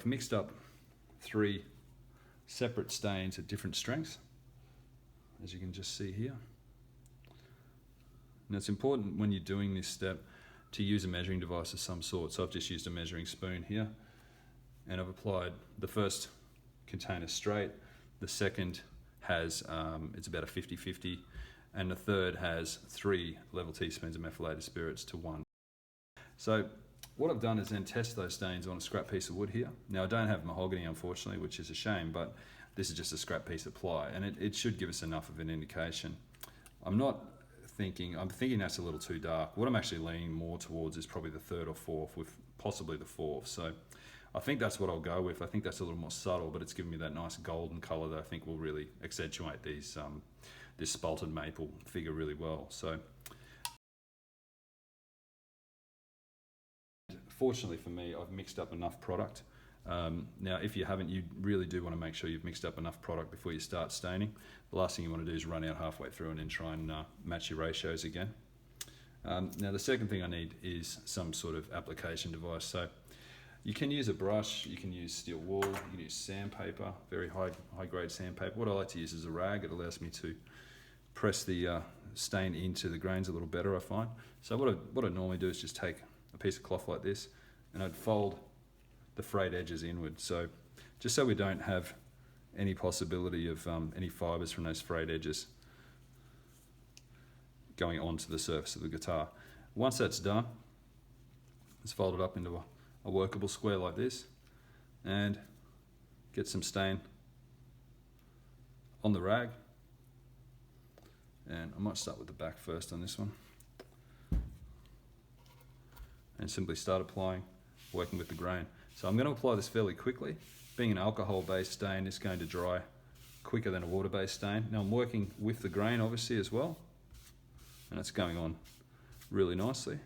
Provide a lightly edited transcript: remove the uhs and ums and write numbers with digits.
I've mixed up 3 separate stains at different strengths, as you can just see here. Now it's important when you're doing this step to use a measuring device of some sort. So I've just used a measuring spoon here, and I've applied the first container straight, the second has, it's about a 50-50, and the third has 3 level teaspoons of methylated spirits to 1. So what I've done is then test those stains on a scrap piece of wood here. Now I don't have mahogany, unfortunately, which is a shame, but this is just a scrap piece of ply, and it should give us enough of an indication. I'm thinking that's a little too dark. What I'm actually leaning more towards is probably the 3rd or 4th, with possibly the 4th. So I think that's what I'll go with. I think that's a little more subtle, but it's given me that nice golden color that I think will really accentuate these this spalted maple figure really well. So fortunately for me, I've mixed up enough product. Now, if you haven't, you really do want to make sure you've mixed up enough product before you start staining. The last thing you want to do is run out halfway through and then try and match your ratios again. Now, the second thing I need is some sort of application device. So you can use a brush, you can use steel wool, you can use sandpaper, very high grade sandpaper. What I like to use is a rag. It allows me to press the stain into the grains a little better, I find. So what I normally do is just take a piece of cloth like this, and I'd fold the frayed edges inward, so just so we don't have any possibility of any fibers from those frayed edges going onto the surface of the guitar. Once that's done, it's folded up into a workable square like this, and get some stain on the rag. And I might start with the back first on this one, and simply start applying, working with the grain. So I'm going to apply this fairly quickly. Being an alcohol-based stain, it's going to dry quicker than a water-based stain. Now I'm working with the grain obviously as well, and it's going on really nicely.